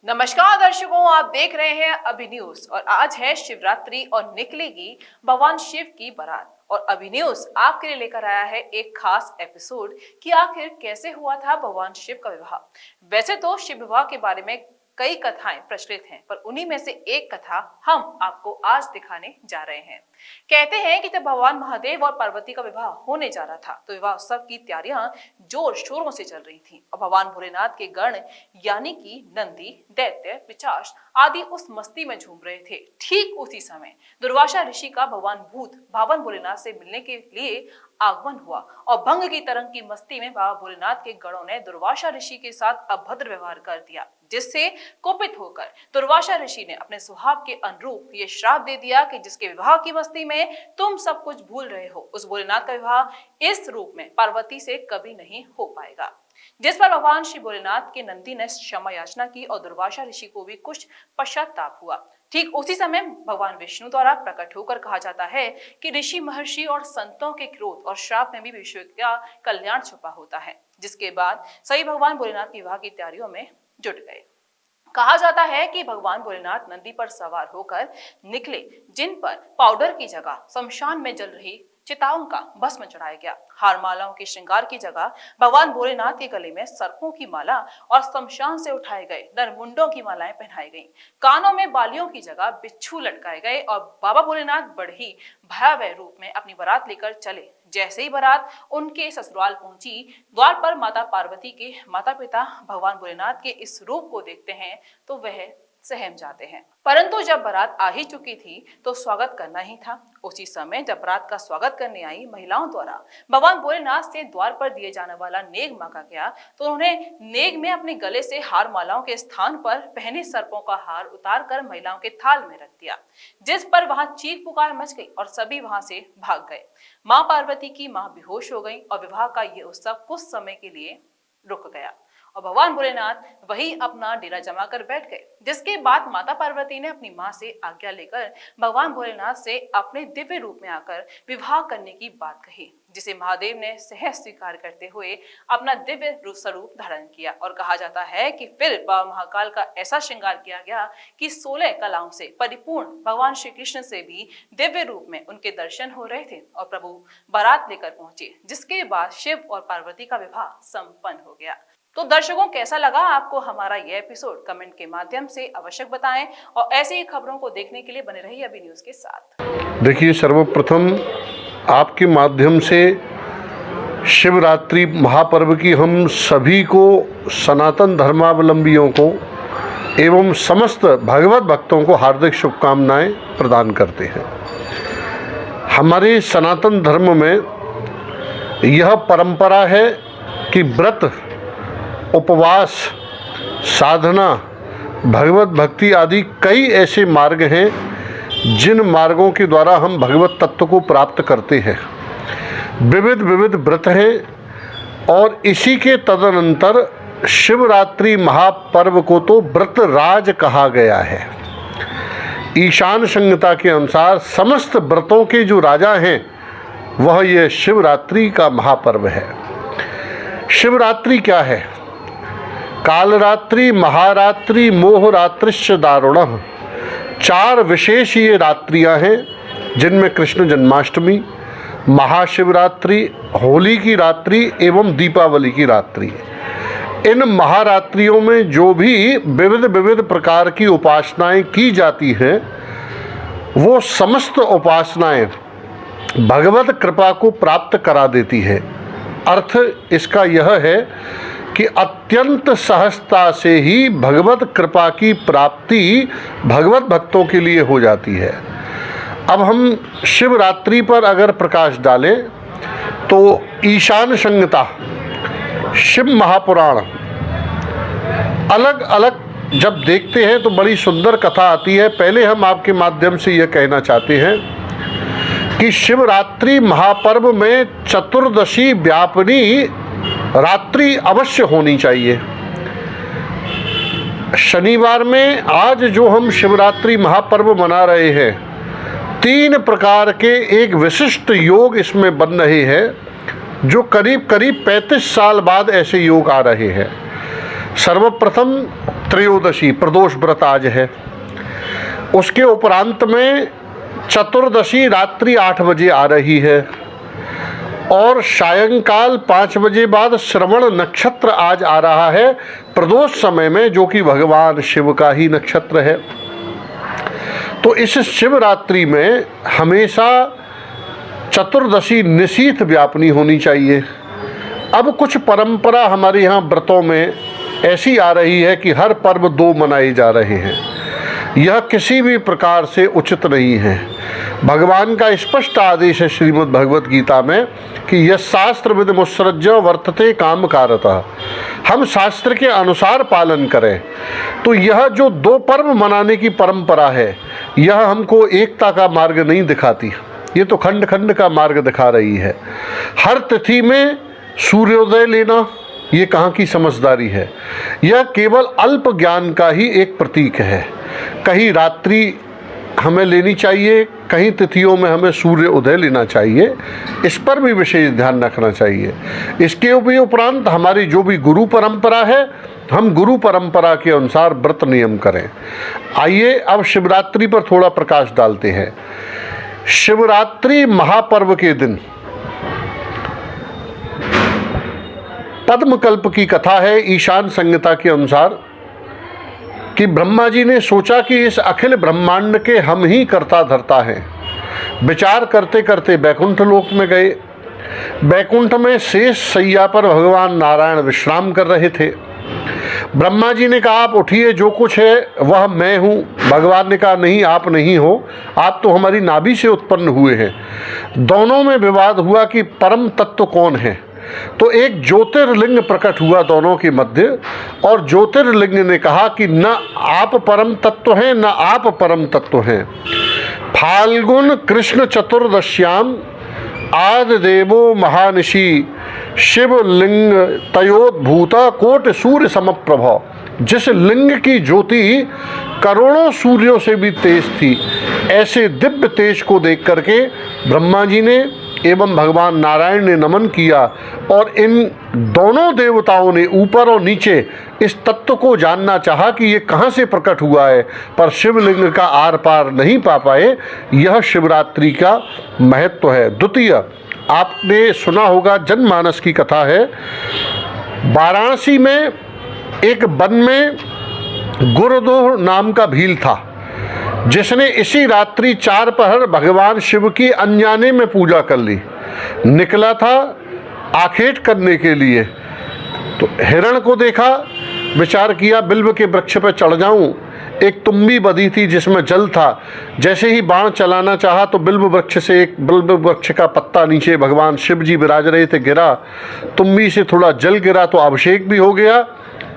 नमस्कार दर्शकों, आप देख रहे हैं अभी न्यूज और आज है शिवरात्रि और निकलेगी भगवान शिव की बारात। और अभी न्यूज आपके लिए लेकर आया है एक खास एपिसोड कि आखिर कैसे हुआ था भगवान शिव का विवाह। वैसे तो शिव विवाह के बारे में कई कथाएं प्रचलित हैं, पर उन्हीं में से एक कथा हम आपको आज दिखाने जा रहे हैं। कहते हैं कि जब भगवान महादेव और पार्वती का विवाह होने जा रहा था तो विवाह उत्सव की तैयारियां जोर शोरों से चल रही थी और भगवान भोलेनाथ के गण यानी कि नंदी, दैत्य, पिशाच आदि उस मस्ती में झूम रहे थे। ठीक उसी समय दुर्वासा ऋषि का भगवान भूत भगवान भोलेनाथ से मिलने के लिए आगमन हुआ और भंग की तरंग की मस्ती में बाबा भोलेनाथ के गणों ने दुर्वासा ऋषि के साथ अभद्र व्यवहार कर दिया, जिससे कुपित होकर दुर्वासा ऋषि ने अपने स्वभाव के अनुरूप ये श्राप दे दिया कि जिसके विवाह की मस्ती में तुम सब कुछ भूल रहे हो, उस भोलेनाथ का विवाह इस रूप में पार्वती से कभी नहीं हो पाएगा। जिस पर भगवान श्री भोलेनाथ के नंदी ने क्षमा याचना की और दुर्वासा ऋषि को भी कुछ पश्चाताप हुआ। ठीक उसी समय भगवान विष्णु द्वारा प्रकट होकर कहा जाता है कि ऋषि, महर्षि और संतों के क्रोध और श्राप में भी विश्व का कल्याण छुपा होता है, जिसके बाद सही भगवान भोलेनाथ के विवाह की तैयारियों में जुट गए। कहा जाता है कि भगवान भोलेनाथ नंदी पर सवार होकर निकले, जिन पर पाउडर की जगह शमशान में जल रही चिताओं का भस्म चढ़ाया गया। हार मालाओं के श्रृंगार की जगह भगवान भोलेनाथ के गले में सर्पों की माला और शमशान से उठाए गए नरमुंडों की मालाएं पहनाई गईं। कानों में बालियों की जगह बिच्छू लटकाए गए और बाबा भोलेनाथ बड़े ही भयावह रूप में अपनी बारात लेकर चले। जैसे ही बारात उनके ससुराल पहुंची, द्वार पर माता पार्वती के माता पिता भगवान भोलेनाथ के इस रूप को देखते हैं तो वह सहम जाते हैं। परंतु जब बारात आ ही चुकी थी तो स्वागत करना ही था। उसी समय जब बारात का स्वागत करने आई महिलाओं द्वारा भगवान भोलेनाथ से द्वार पर दिए जाने वाला नेग मांगा गया तो उन्होंने नेग में अपने गले से हार मालाओं के स्थान पर पहने सर्पों का हार उतार कर महिलाओं के थाल में रख दिया, जिस पर वहां चीख पुकार मच गई और सभी वहां से भाग गए। माँ पार्वती की माँ बेहोश हो गई और विवाह का ये उत्सव कुछ समय के लिए रुक गया और भगवान भोलेनाथ वही अपना डेरा जमा कर बैठ गए। जिसके बाद माता पार्वती ने अपनी मां से आज्ञा लेकर भगवान भोलेनाथ से अपने दिव्य रूप में आकर विवाह करने की बात कही, जिसे महादेव ने सहज स्वीकार करते हुए अपना दिव्य स्वरूप धारण किया। और कहा जाता है कि फिर बाबा महाकाल का ऐसा श्रृंगार किया गया कि 16 कलाओं से परिपूर्ण भगवान श्री कृष्ण से भी दिव्य रूप में उनके दर्शन हो रहे थे और प्रभु बारात लेकर पहुंचे, जिसके बाद शिव और पार्वती का विवाह संपन्न हो गया। तो दर्शकों, कैसा लगा आपको हमारा यह एपिसोड? कमेंट के माध्यम से अवश्य बताएं और ऐसी ही खबरों को देखने के लिए बने रहिए अभी न्यूज के साथ। देखिए, सर्वप्रथम आपके माध्यम से शिवरात्रि महापर्व की हम सभी को, सनातन धर्मावलंबियों को एवं समस्त भगवत भक्तों को हार्दिक शुभकामनाएं प्रदान करते हैं। हमारे सनातन धर्म में यह परंपरा है कि व्रत, उपवास, साधना, भगवत भक्ति आदि कई ऐसे मार्ग हैं जिन मार्गों के द्वारा हम भगवत तत्व को प्राप्त करते हैं। विविध विविध व्रत हैं और इसी के तदनंतर शिवरात्रि महापर्व को तो व्रत राज कहा गया है। ईशान संहिता के अनुसार समस्त व्रतों के जो राजा हैं वह ये शिवरात्रि का महापर्व है। शिवरात्रि क्या है? कालरात्रि, महारात्रि, मोहरात्रिश्च दारुणः, 4 विशेष ये रात्रियां हैं जिनमें कृष्ण जन्माष्टमी, महाशिवरात्रि, होली की रात्रि एवं दीपावली की रात्रि। इन महारात्रियों में जो भी विविध विविध प्रकार की उपासनाएं की जाती हैं वो समस्त उपासनाएं भगवत कृपा को प्राप्त करा देती है। अर्थ इसका यह है कि अत्यंत सहजता से ही भगवत कृपा की प्राप्ति भगवत भक्तों के लिए हो जाती है। अब हम शिवरात्रि पर अगर प्रकाश डालें तो ईशान संहिता, शिव महापुराण अलग अलग जब देखते हैं तो बड़ी सुंदर कथा आती है। पहले हम आपके माध्यम से यह कहना चाहते हैं कि शिवरात्रि महापर्व में चतुर्दशी व्यापिनी रात्रि अवश्य होनी चाहिए। शनिवार में आज जो हम शिवरात्रि महापर्व मना रहे हैं, 3 प्रकार के एक विशिष्ट योग इसमें बन रहे हैं जो करीब करीब 35 साल बाद ऐसे योग आ रहे हैं। सर्वप्रथम त्रयोदशी प्रदोष व्रत आज है, उसके उपरांत में चतुर्दशी रात्रि 8 बजे आ रही है और सायंकाल 5 बजे बाद श्रवण नक्षत्र आज आ रहा है प्रदोष समय में, जो कि भगवान शिव का ही नक्षत्र है। तो इस शिवरात्रि में हमेशा चतुर्दशी निशीथ व्यापनी होनी चाहिए। अब कुछ परंपरा हमारे यहाँ व्रतों में ऐसी आ रही है कि हर पर्व 2 मनाए जा रहे हैं। यह किसी भी प्रकार से उचित नहीं है। भगवान का स्पष्ट आदेश है श्रीमद् भगवत गीता में कि यह शास्त्र विधि मुत्सृज्य वर्तते काम कारतः, हम शास्त्र के अनुसार पालन करें। तो यह जो 2 पर्व मनाने की परंपरा है, यह हमको एकता का मार्ग नहीं दिखाती, ये तो खंड खंड का मार्ग दिखा रही है। हर तिथि में सूर्योदय लेना ये कहाँ की समझदारी है? यह केवल अल्प ज्ञान का ही एक प्रतीक है। कहीं रात्रि हमें लेनी चाहिए, कहीं तिथियों में हमें सूर्य उदय लेना चाहिए, इस पर भी विशेष ध्यान रखना चाहिए। इसके भी उपरांत हमारी जो भी गुरु परंपरा है, हम गुरु परंपरा के अनुसार व्रत नियम करें। आइए अब शिवरात्रि पर थोड़ा प्रकाश डालते हैं। शिवरात्रि महापर्व के दिन पद्मकल्प की कथा है ईशान संहिता के अनुसार कि ब्रह्मा जी ने सोचा कि इस अखिल ब्रह्मांड के हम ही कर्ता धर्ता हैं। विचार करते करते बैकुंठ लोक में गए। बैकुंठ में शेष शैया पर भगवान नारायण विश्राम कर रहे थे। ब्रह्मा जी ने कहा आप उठिए, जो कुछ है वह मैं हूँ। भगवान ने कहा नहीं, आप नहीं हो, आप तो हमारी नाभि से उत्पन्न हुए हैं। दोनों में विवाद हुआ कि परम तत्व कौन है। तो एक ज्योतिर्लिंग प्रकट हुआ दोनों के मध्य, और ज्योतिर्लिंग ने कहा कि न आप परम तत्व हैं न आप परम तत्व हैं। फाल्गुन कृष्ण चतुर्दश्याम आदि देवो महानिशि शिवलिंग तयोद्भूता कोट सूर्य समप्रभ। जिस लिंग की ज्योति करोड़ों सूर्यों से भी तेज थी, ऐसे दिव्य तेज को देख करके ब्रह्मा जी ने एवं भगवान नारायण ने नमन किया और इन दोनों देवताओं ने ऊपर और नीचे इस तत्व को जानना चाहा कि ये कहाँ से प्रकट हुआ है, पर शिवलिंग का आर पार नहीं पा पाए। यह शिवरात्रि का महत्व है। द्वितीय, आपने सुना होगा जनमानस की कथा है। वाराणसी में एक वन में गुरुदोह नाम का भील था, जिसने इसी रात्रि 4 पहर भगवान शिव की अनजाने में पूजा कर ली। निकला था आखेट करने के लिए, तो हिरण को देखा, विचार किया बिल्व के वृक्ष पर चढ़ जाऊं। एक तुम्बी बधी थी जिसमें जल था। जैसे ही बाण चलाना चाहा तो बिल्व वृक्ष से एक बिल्व वृक्ष का पत्ता नीचे भगवान शिव जी विराज रहे थे गिरा। तुम्बी से थोड़ा जल गिरा तो अभिषेक भी हो गया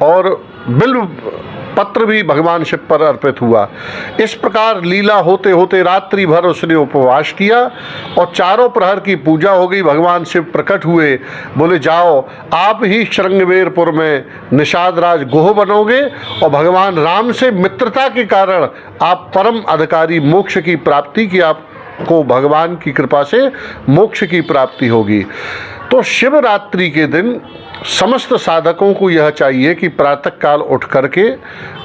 और बिल्व पत्र भी भगवान शिव पर अर्पित हुआ। इस प्रकार लीला होते होते रात्रि भर उसने उपवास किया और 4 प्रहर की पूजा हो गई। भगवान शिव प्रकट हुए, बोले जाओ आप ही श्रृंगवेरपुर में निषाद राज गोह बनोगे और भगवान राम से मित्रता के कारण आप परम अधिकारी मोक्ष की प्राप्ति की, आपको भगवान की कृपा से मोक्ष की प्राप्ति होगी। तो शिवरात्रि के दिन समस्त साधकों को यह चाहिए कि प्रातःकाल उठ करके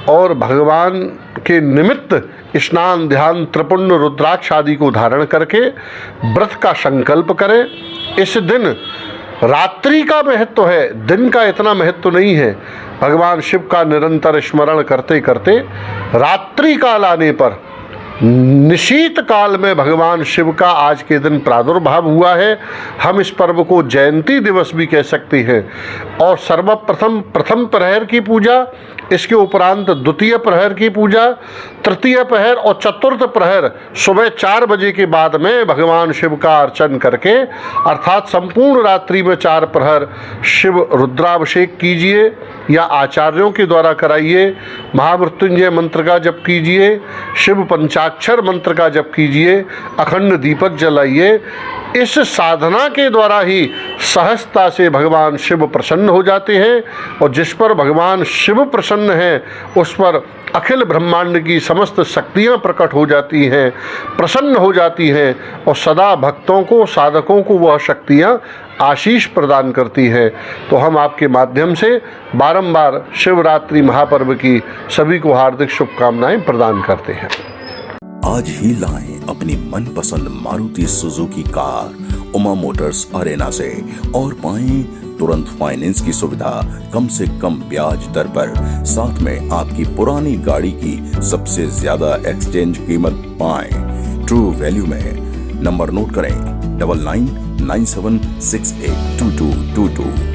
और भगवान के निमित्त स्नान ध्यान त्रिपुंड रुद्राक्ष आदि को धारण करके व्रत का संकल्प करें। इस दिन रात्रि का महत्व है, दिन का इतना महत्व नहीं है। भगवान शिव का निरंतर स्मरण करते करते रात्रि काल आने पर निशीत काल में भगवान शिव का आज के दिन प्रादुर्भाव हुआ है। हम इस पर्व को जयंती दिवस भी कह सकते हैं। और सर्वप्रथम प्रथम प्रहर की पूजा, इसके उपरांत द्वितीय प्रहर की पूजा, तृतीय प्रहर और चतुर्थ प्रहर सुबह 4 बजे के बाद में भगवान शिव का अर्चन करके, अर्थात संपूर्ण रात्रि में 4 प्रहर शिव रुद्राभिषेक कीजिए या आचार्यों के द्वारा कराइए। महामृत्युंजय मंत्र का जप कीजिए, शिव पंचाक्षर मंत्र का जप कीजिए, अखंड दीपक जलाइए। इस साधना के द्वारा ही सहजता से भगवान शिव प्रसन्न हो जाते हैं और जिस पर भगवान शिव प्रसन्न हैं उस पर अखिल ब्रह्मांड की समस्त शक्तियाँ प्रकट हो जाती हैं, प्रसन्न हो जाती हैं और सदा भक्तों को साधकों को वह शक्तियाँ आशीष प्रदान करती है। तो हम आपके माध्यम से बारंबार शिवरात्रि महापर्व की सभी को हार्दिक शुभकामनाएं प्रदान करते हैं। आज ही लाएं अपनी मनपसंद Maruti Suzuki car Uma Motors Arena से और पाएं तुरंत फाइनेंस की सुविधा कम से कम ब्याज दर पर। साथ में आपकी पुरानी गाड़ी की सबसे ज्यादा एक्सचेंज कीमत पाएं ट्रू वैल्यू में। नंबर नोट करें 9997682222।